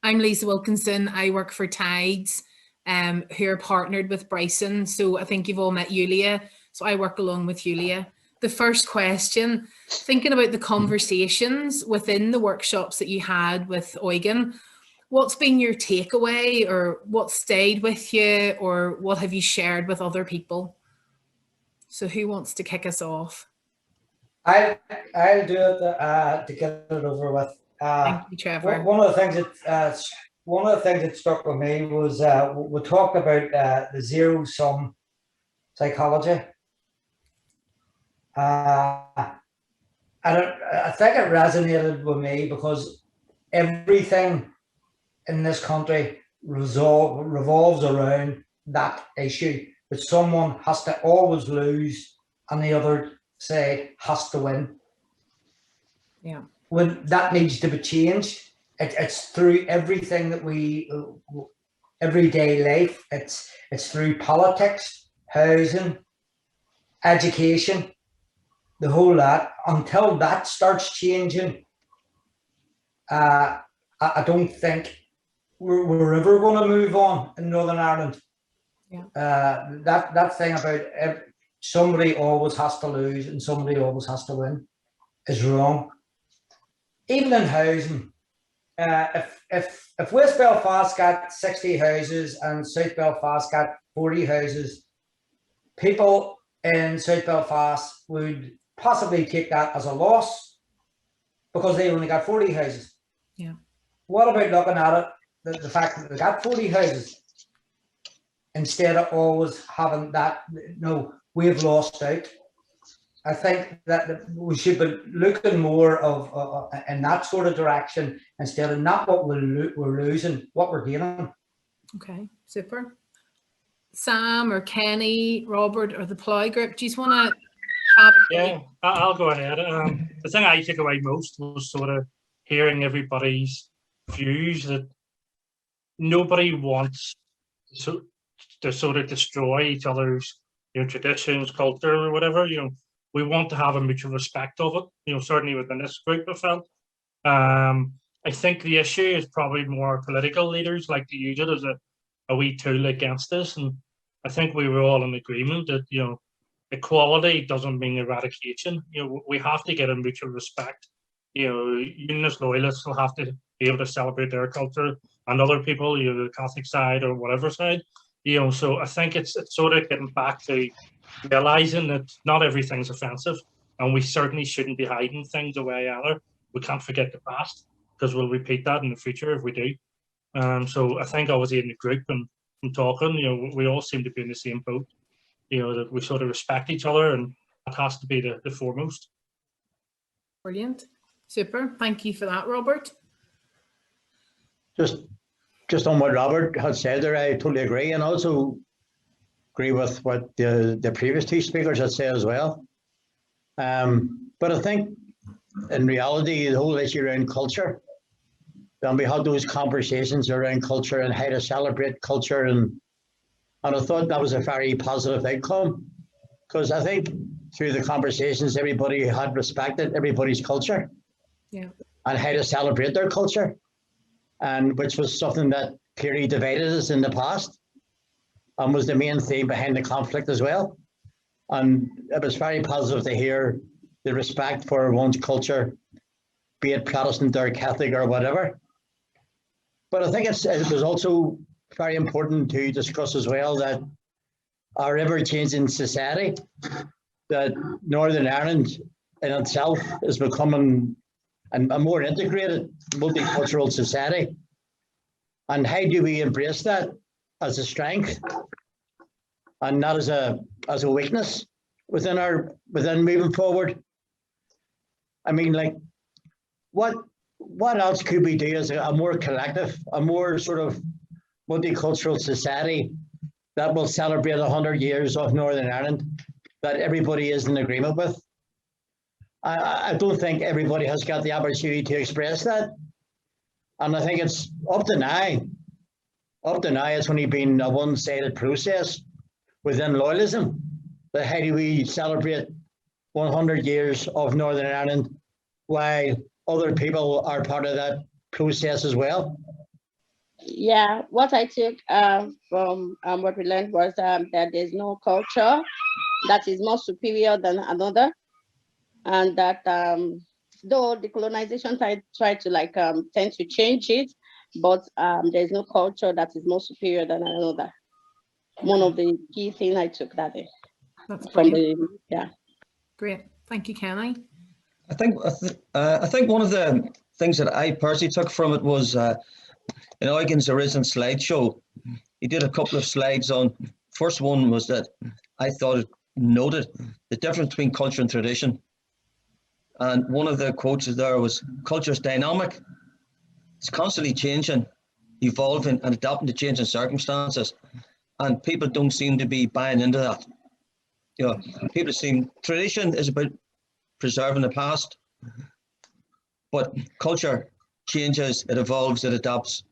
I'm Lisa Wilkinson. I work for Tides, who are partnered with Bryson. So I think you've all met Yulia. So I work along with Yulia. The first question, thinking about the conversations within the workshops that you had with Eugen, what's been your takeaway, or what stayed with you, or what have you shared with other people? So who wants to kick us off? I'll do it to get it over with. Thank you, Trevor. One of the things that struck with me was we talked about the zero-sum psychology. And I think it resonated with me because everything in this country revolves around that issue, that someone has to always lose and the other side has to win. Yeah. When that needs to be changed, it's through everything that we, everyday life. It's through politics, housing, education, the whole lot. Until that starts changing, I don't think we're ever going to move on in Northern Ireland. Yeah. That thing about somebody always has to lose and somebody always has to win is wrong. Even in housing, if West Belfast got 60 houses and South Belfast got 40 houses, people in South Belfast would possibly take that as a loss because they only got 40 houses. Yeah. What about looking at it, the fact that they got 40 houses instead of always having that, no, we've lost out? I think that we should be looking more of in that sort of direction instead of not what we're losing, what we're gaining. Okay, super. Sam or Kenny, Robert, or the Ploy group, do you just want to have Yeah, I'll go ahead. The thing I took away most was sort of hearing everybody's views, that nobody wants to sort of destroy each other's, traditions, culture, or whatever. We want to have a mutual respect of it. Certainly within this group, I felt. I think the issue is probably more political leaders like to use it as a wee tool against us, and I think we were all in agreement that equality doesn't mean eradication. We have to get a mutual respect. Unionist loyalists will have to be able to celebrate their culture, and other people, the Catholic side or whatever side. So I think it's sort of getting back to realizing that not everything's offensive, and we certainly shouldn't be hiding things away either. We can't forget the past, because we'll repeat that in the future if we do. So I think obviously in the group and talking, we all seem to be in the same boat. That we sort of respect each other, and that has to be the foremost. Brilliant. Super. Thank you for that, Robert. Just on what Robert had said there, I totally agree, and also agree with what the previous two speakers had said as well. But I think in reality, the whole issue around culture, and we had those conversations around culture and how to celebrate culture, and I thought that was a very positive outcome, because I think through the conversations, everybody had respected everybody's culture, and how to celebrate their culture, and which was something that clearly divided us in the past, and was the main theme behind the conflict as well. And it was very positive to hear the respect for one's culture, be it Protestant or Catholic or whatever. But I think it was also very important to discuss as well that our ever-changing society, that Northern Ireland in itself is becoming a more integrated multicultural society. And how do we embrace that as a strength and not as a weakness within moving forward? I mean, like, what else could we do as a more collective, a more sort of multicultural society that will celebrate 100 years of Northern Ireland, that everybody is in agreement with? I don't think everybody has got the opportunity to express that. And I think it's up to now, it's only been a one-sided process within loyalism. But how do we celebrate 100 years of Northern Ireland while other people are part of that process as well? Yeah, what I took from what we learned was that there's no culture that is more superior than another, and that though the colonization tried to like tend to change it, but there's no culture that is more superior than another. One of the key things I took that day. That's From brilliant. yeah. Great. Thank you, Kenny. I think one of the things that I personally took from it was in Eugen's original slideshow, he did a couple of slides on. First one was that I thought it noted the difference between culture and tradition. And one of the quotes there was, culture is dynamic. It's constantly changing, evolving and adapting to changing circumstances. And people don't seem to be buying into that. You know, people seem, tradition is about preserving the past, but culture changes, it evolves, it adapts.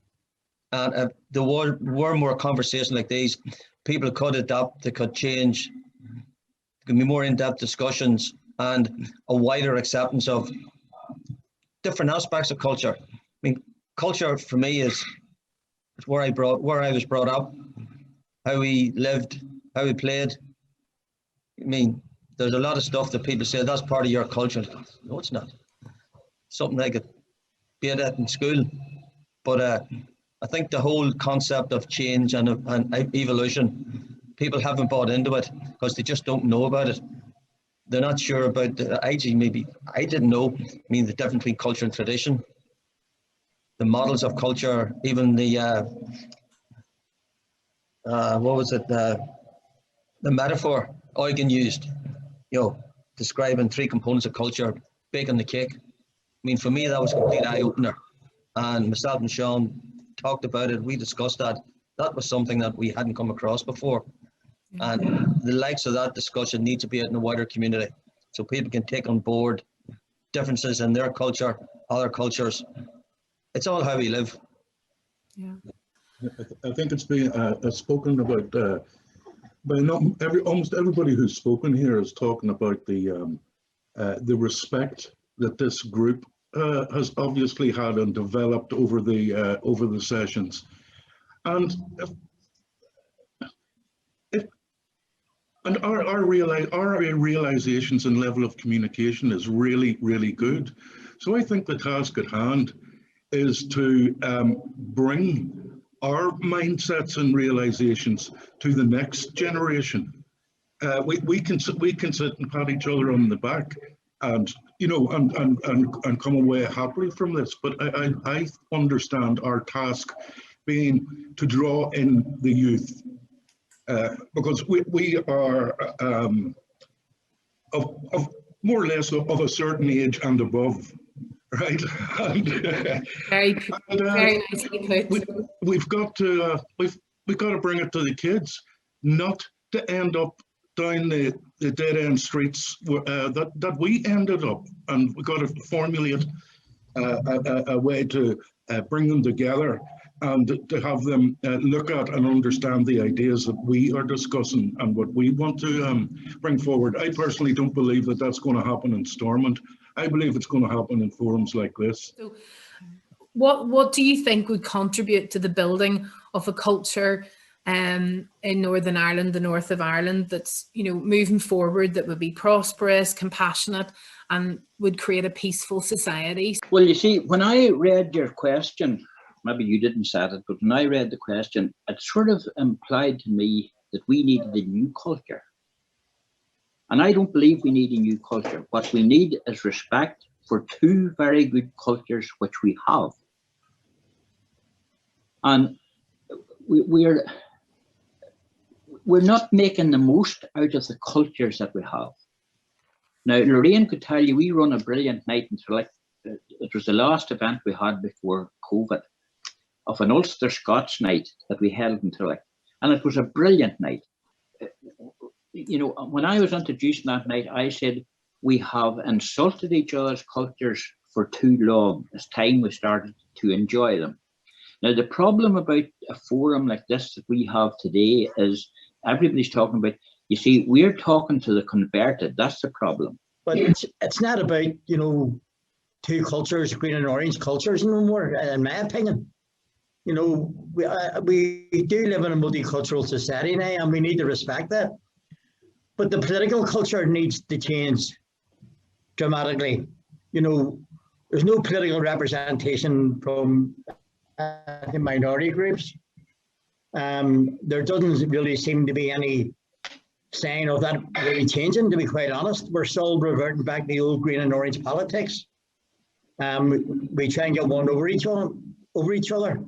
And if there were more conversations like these, people could adapt, they could change. There can be more in-depth discussions and a wider acceptance of different aspects of culture. I mean, culture for me is where I was brought up, how we lived, how we played. I mean, there's a lot of stuff that people say that's part of your culture. No, it's not. Something I could be at in school, but I think the whole concept of change and evolution, people haven't bought into it because they just don't know about it. They're not sure about the maybe I didn't know. I mean, the difference between culture and tradition, the models of culture, even the what was it? The metaphor Eugen used, you know, describing 3 components of culture, baking the cake. I mean, for me, that was a complete eye opener. And myself and Sean talked about it. We discussed that. That was something that we hadn't come across before. And the likes of that discussion need to be out in the wider community so people can take on board differences in their culture, other cultures. It's all how we live. Yeah. I think it's been spoken about by almost everybody who's spoken here is talking about the respect that this group has obviously had and developed over the sessions, and our realizations and level of communication is really good. So I think the task at hand is to bring our mindsets and realizations to the next generation. We can sit and pat each other on the back, and you know, and come away happily from this. But I understand our task being to draw in the youth, because we are of more or less of a certain age and above. Right. Very nicely put. We've got to bring it to the kids, not to end up down the dead end streets that we ended up, and we've got to formulate a way to bring them together and to have them look at and understand the ideas that we are discussing and what we want to bring forward. I personally don't believe that that's going to happen in Stormont. I believe it's going to happen in forums like this. So what do you think would contribute to the building of a culture in Northern Ireland, the north of Ireland, that's, you know, moving forward, that would be prosperous, compassionate, and would create a peaceful society? Well, you see, when I read your question, maybe you didn't say it, but when I read the question, it sort of implied to me that we needed a new culture. And I don't believe we need a new culture. What we need is respect for 2 very good cultures which we have. And we're not making the most out of the cultures that we have. Now, Lorraine could tell you we run a brilliant night in Tralee. It was the last event we had before COVID, of an Ulster Scots night that we held in Tralee. And it was a brilliant night. You know, when I was introducing that night, I said, we have insulted each other's cultures for too long. It's time we started to enjoy them. Now, the problem about a forum like this that we have today is everybody's talking about, you see, we're talking to the converted. That's the problem. But it's not about, you know, 2 cultures, green and orange cultures no more, in my opinion. You know, we do live in a multicultural society now, and we need to respect that. But the political culture needs to change dramatically. You know, there's no political representation from the minority groups. There doesn't really seem to be any sign of that really changing, to be quite honest. We're still reverting back to the old green and orange politics. We try and get one over each other.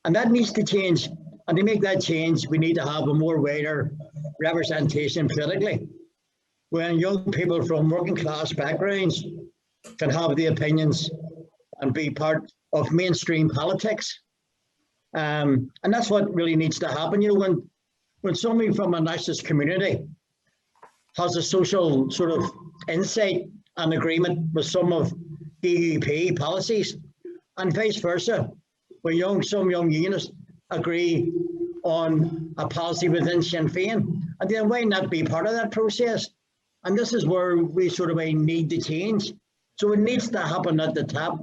And that needs to change. And to make that change, we need to have a more wider representation politically. When young people from working class backgrounds can have the opinions and be part of mainstream politics. And that's what really needs to happen. You know, when somebody from a nationalist community has a social sort of insight and agreement with some of DUP policies, and vice versa, when some young unionists agree on a policy within Sinn Féin, and then why not be part of that process? And this is where we sort of need to change. So it needs to happen at the top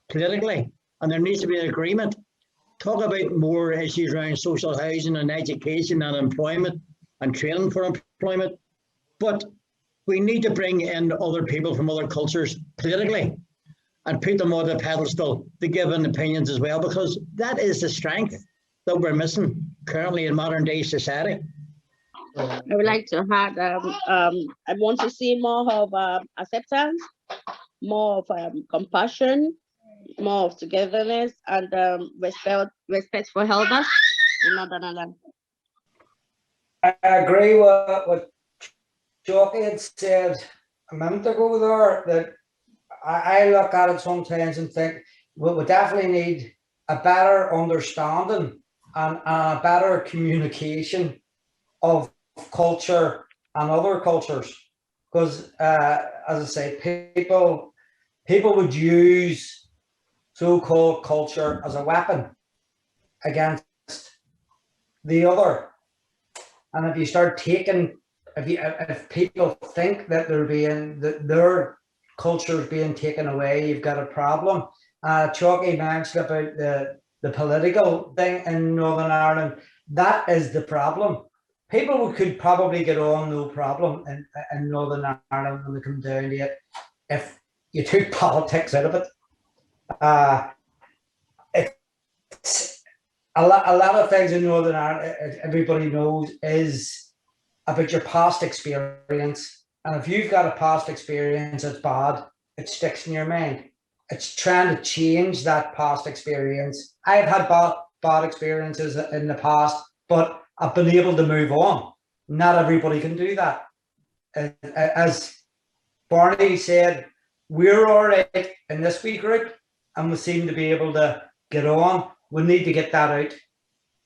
politically, and there needs to be an agreement. Talk about more issues around social housing and education and employment and training for employment. But we need to bring in other people from other cultures politically and put them on the pedestal to give an opinions as well, because that is the strength that we're missing currently in modern day society. I would like to add, I want to see more of acceptance, more of compassion, more of togetherness, and respect for elders in Northern Ireland. I agree with what Jockey had said a minute ago there, that I look at it sometimes and think we definitely need a better understanding and a better communication of culture and other cultures, because as I say, people would use so-called culture as a weapon against the other. And if you start taking, if people think that their culture is being taken away, you've got a problem. Chalky mentioned about the political thing in Northern Ireland. That is the problem. People could probably get on no problem in Northern Ireland when they come down to it, if you took politics out of it. It's a lot of things in Northern Ireland, everybody knows, is about your past experience. And if you've got a past experience that's bad, it sticks in your mind. It's trying to change that past experience. I've had bad experiences in the past, but I've been able to move on. Not everybody can do that. As Barney said, we're all right in this wee group, and we seem to be able to get on. We need to get that out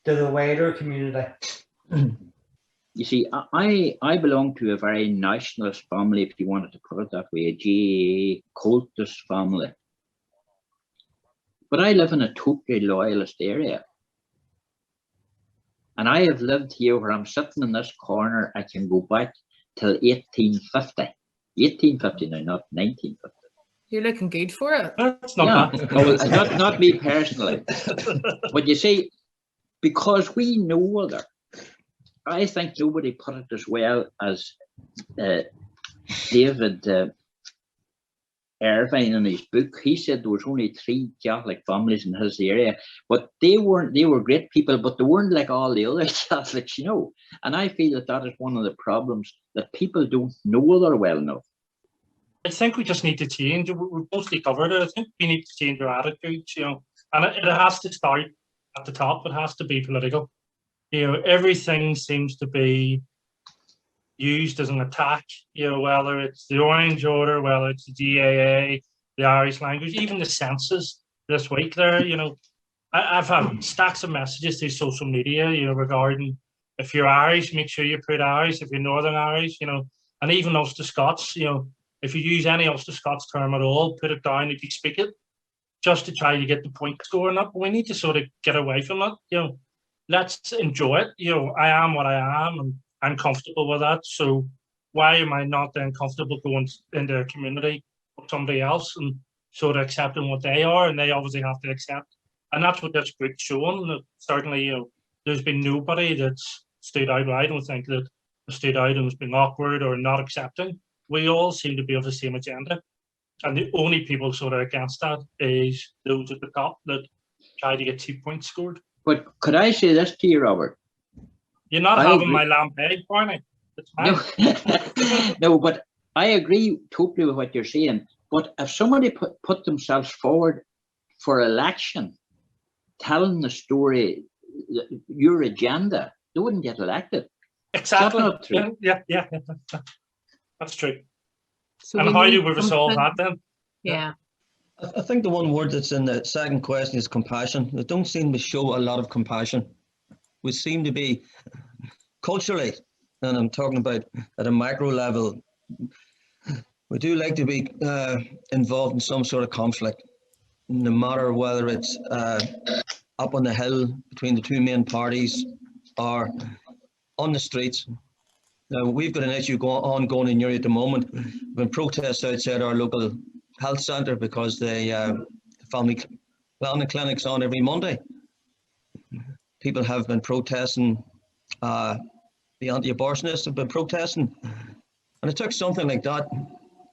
to the wider community. You see, I belong to a very nationalist family, if you wanted to put it that way, a GAA cultist family. But I live in a totally loyalist area. And I have lived here where I'm sitting in this corner. I can go back till 1850. 1850 now, not 1950. You're looking good for it. That's not bad. No, well, not me personally. But you see, because we know other, I think nobody put it as well as David Irvine in his book. He said there was only 3 Catholic families in his area, but they were great people, but they weren't like all the other Catholics, you know. And I feel that is one of the problems, that people don't know other well enough. I think we just need to change. We've mostly covered it. I think we need to change our attitudes, you know, and it has to start at the top. It has to be political. You know, everything seems to be used as an attack, you know, whether it's the Orange Order, whether it's the GAA, the Irish language, even the census this week there, you know. I've had stacks of messages through social media, you know, regarding if you're Irish, make sure you put Irish, if you're Northern Irish, you know, and even Ulster Scots, you know, if you use any Ulster Scots term at all, put it down if you speak it, just to try to get the point scoring up. We need to sort of get away from that, you know. Let's enjoy it. You know, I am what I am, and I'm comfortable with that. So why am I not then comfortable going into a community with somebody else and sort of accepting what they are, and they obviously have to accept And that's what this group's showing. That certainly, there's been nobody that's stood out. I don't think that stood out and has been awkward or not accepting. We all seem to be of the same agenda. And the only people sort of against that is those at the top that try to get 2 points scored. But could I say this to you, Robert? You're not I having agree. my lamb egg, Barney. It's fine. No, but I agree totally with what you're saying. But if somebody put themselves forward for election, telling the story, your agenda, they wouldn't get elected. Exactly. That's not true. Yeah. That's true. So And how do we resolve that then? Yeah. I think the one word that's in the second question is compassion. They don't seem to show a lot of compassion. We seem to be culturally, and I'm talking about at a micro level, we do like to be involved in some sort of conflict, no matter whether it's up on the hill between the two main parties or on the streets. Now, we've got an issue ongoing in Uri at the moment. We've been protests outside our local health centre because the family planning clinic's on every Monday. People have been protesting, the anti-abortionists have been protesting. And it took something like that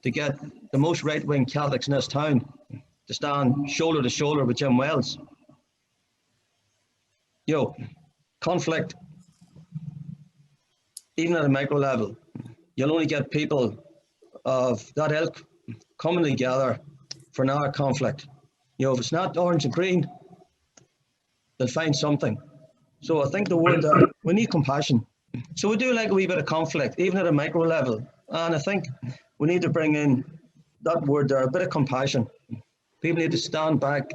to get the most right-wing Catholics in this town to stand shoulder to shoulder with Jim Wells. Conflict, even at a micro level, you'll only get people of that ilk coming together for now a conflict. If it's not orange and green, they'll find something. So I think the word that we need compassion. So we do like a wee bit of conflict, even at a micro level. And I think we need to bring in that word there, a bit of compassion. People need to stand back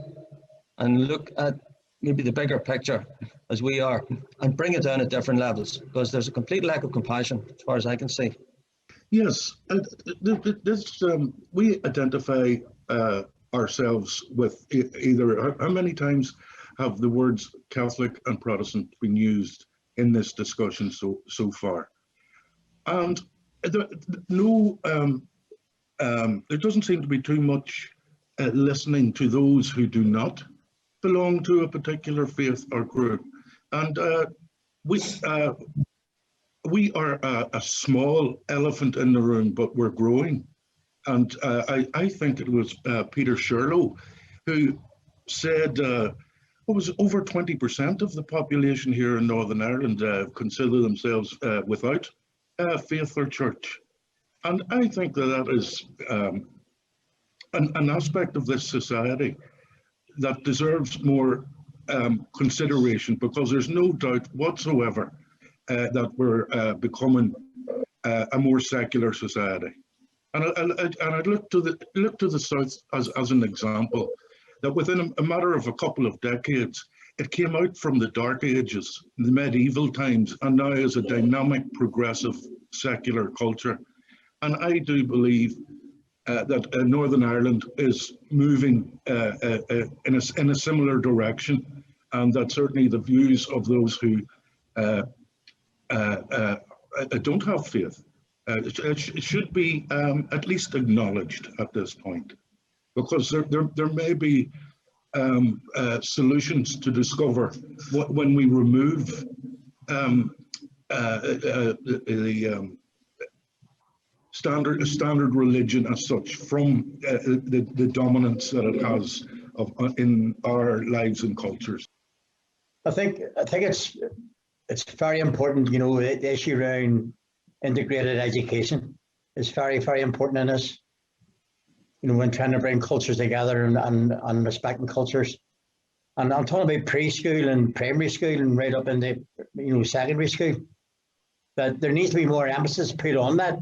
and look at maybe the bigger picture as we are and bring it down at different levels, because there's a complete lack of compassion as far as I can see. Yes, and we identify ourselves with either, how many times have the words Catholic and Protestant been used in this discussion so far? And there doesn't seem to be too much listening to those who do not belong to a particular faith or group. And we are a small elephant in the room, but we're growing. And I think it was Peter Shirlow who said, what was it, over 20% of the population here in Northern Ireland consider themselves without faith or church. And I think that is an aspect of this society that deserves more consideration, because there's no doubt whatsoever that we're becoming a more secular society. And I'd look to the South as an example, that within a matter of a couple of decades, it came out from the Dark Ages, the medieval times, and now is a dynamic, progressive, secular culture. And I do believe that Northern Ireland is moving in a similar direction, and that certainly the views of those who don't have faith, it should be at least acknowledged at this point, because there may be solutions to discover when we remove the standard religion as such from the dominance that it has in our lives and cultures. I think it's very important, the issue around integrated education is very, very important in this. When trying to bring cultures together and respecting cultures. And I'm talking about preschool and primary school and right up into secondary school. But there needs to be more emphasis put on that.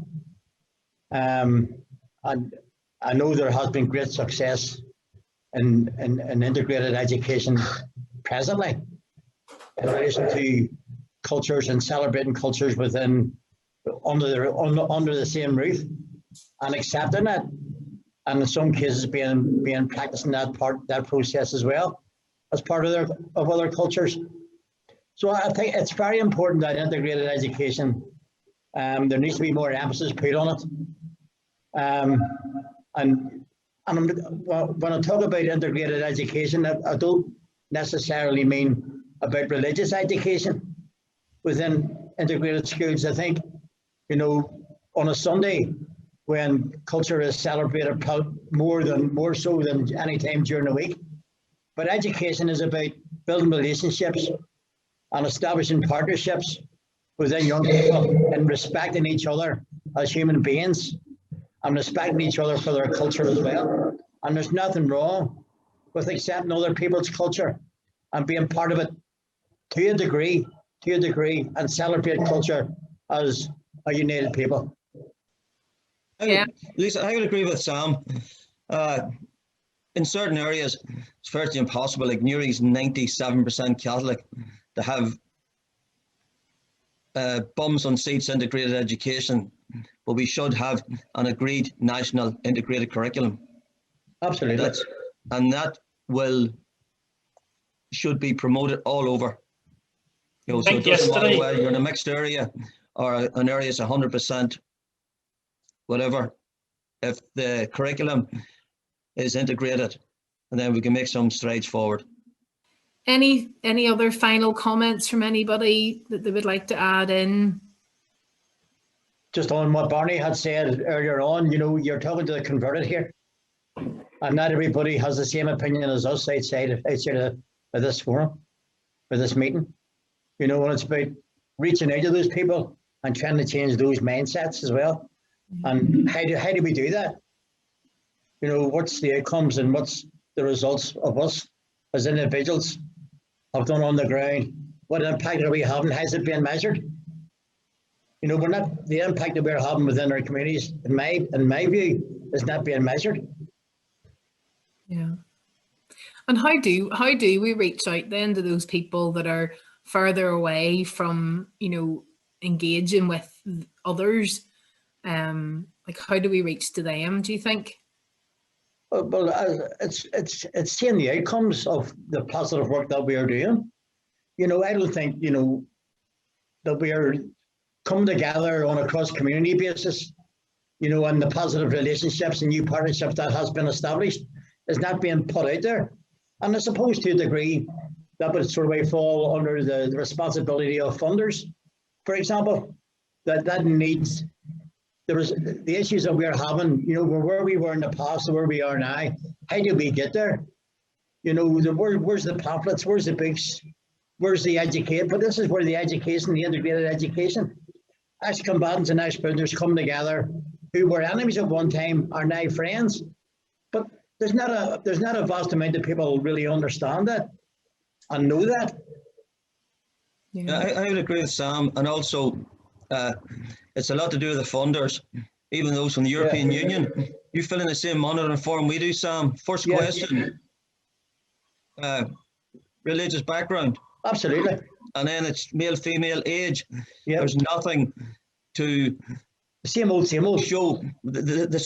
And I know there has been great success in integrated education presently in relation to cultures and celebrating cultures under the same roof and accepting it, and in some cases being practicing that process as well as part of other cultures. So I think it's very important that integrated education, there needs to be more emphasis put on it. And when I talk about integrated education, I don't necessarily mean about religious education within integrated schools. I think, you know, on a Sunday when culture is celebrated more so than any time during the week. But education is about building relationships and establishing partnerships within young people and respecting each other as human beings and respecting each other for their culture as well. And there's nothing wrong with accepting other people's culture and being part of it to a degree, and celebrate culture as a united people. Yeah. Lisa, I would agree with Sam. In certain areas, it's virtually impossible. Like Newry's 97% Catholic to have bums on seats integrated education, but we should have an agreed national integrated curriculum. Absolutely. That should be promoted all over. You know, so it doesn't matter whether you're in a mixed area or an area is 100%, whatever. If the curriculum is integrated, and then we can make some strides forward. Any other final comments from anybody that they would like to add in? Just on what Barney had said earlier on, you know, you're talking to the converted here, and not everybody has the same opinion as us outside of this forum, or this meeting. You know, when it's about reaching out to those people and trying to change those mindsets as well. And how do we do that? You know, what's the outcomes and what's the results of us as individuals have done on the ground? What impact are we having? Has it been measured? You know, the impact that we're having within our communities, in my view, is not being measured. Yeah. And how do we reach out then to those people that are further away from, you know, engaging with others? Like, how do we reach to them, do you think? Well, it's seeing the outcomes of the positive work that we are doing. You know, I don't think, you know, that we are coming together on a cross-community basis, you know, and the positive relationships and new partnerships that has been established is not being put out there. And I suppose to a degree that would sort of fall under the responsibility of funders, for example, that needs. There was the issues that we're having, you know, where we were in the past to where we are now. How do we get there? You know, where's the pamphlets? Where's the books? Where's the education? But this is where the education, the integrated education, ex-combatants and ex-prisoners come together who were enemies at one time are now friends. But there's not a vast amount of people who really understand that and know that. Yeah, I would agree with Sam, and also it's a lot to do with the funders, even those from the European Union. You fill in the same monitoring form we do, Sam. First question, religious background. Absolutely. And then it's male, female, age. Yep. There's nothing to same old show the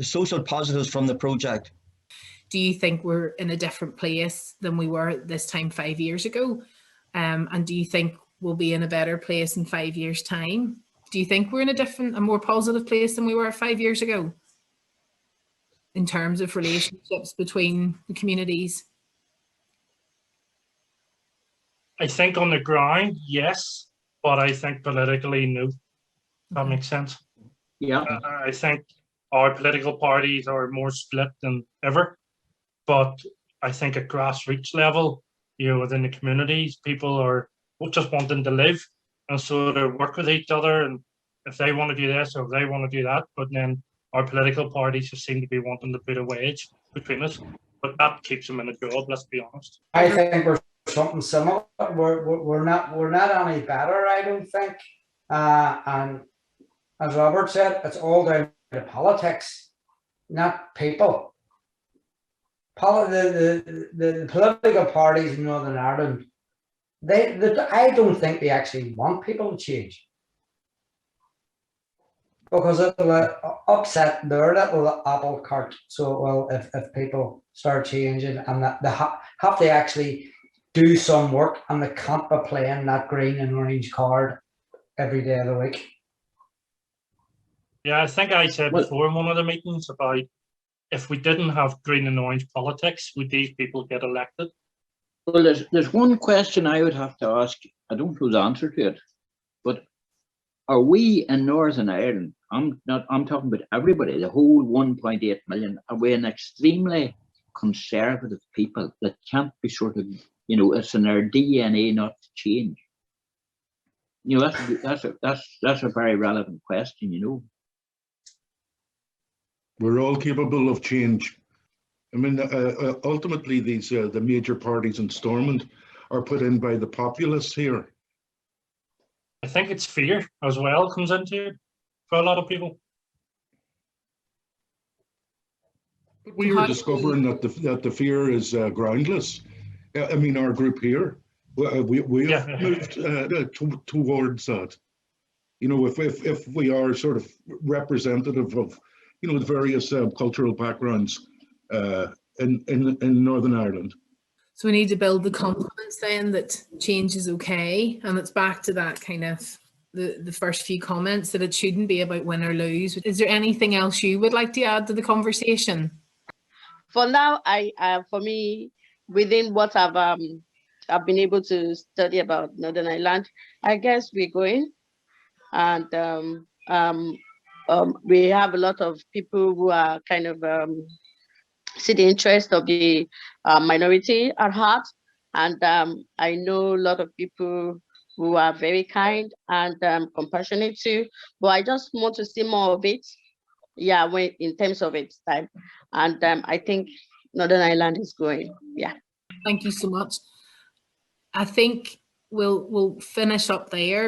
social positives from the project. Do you think we're in a different place than we were at this time 5 years ago? And do you think we'll be in a better place in 5 years' time? Do you think we're in a more positive place than we were 5 years ago in terms of relationships between the communities? I think on the ground, yes, but I think politically, no. That makes sense. Yeah. I think our political parties are more split than ever, but I think at grassroots level, you know, within the communities, people are just wanting to live and sort of work with each other, and if they want to do this or if they want to do that, but then our political parties just seem to be wanting to put a wedge between us, but that keeps them in a job, let's be honest. I think we're something similar. We're not any better, I don't think. And as Robert said, it's all down to politics, not people. The political parties in Northern Ireland, I don't think they actually want people to change, because it will upset their little apple cart. So, well, if people start changing and that they have to actually do some work, and they can't be playing that green and orange card every day of the week. Yeah, I think I said before in one of the meetings about if we didn't have green and orange politics, would these people get elected? Well, there's one question I would have to ask. I don't know the answer to it, but are we in Northern Ireland? I'm talking about everybody, the whole 1.8 million. Are we an extremely conservative people that can't be sort of, you know, it's in our DNA not to change? You know, that's a very relevant question. You know, We're all capable of change. I mean, ultimately, these the major parties in Stormont are put in by the populace here. I think it's fear as well comes into it for a lot of people. But we are discovering that the fear is groundless. I mean, our group here, we have moved towards that. You know, if we are sort of representative of, you know, the various cultural backgrounds in Northern Ireland. So we need to build the confidence then that change is okay, and it's back to that kind of the first few comments that it shouldn't be about win or lose. Is there anything else you would like to add to the conversation? For now, for me, within what I've been able to study about Northern Ireland, I guess we're going, and we have a lot of people who are kind of see the interest of the minority at heart, and I know a lot of people who are very kind and compassionate too, but I just want to see more of it. Yeah, when in terms of its time, and I think Northern Ireland is going. Yeah. Thank you so much. I think we'll finish up there.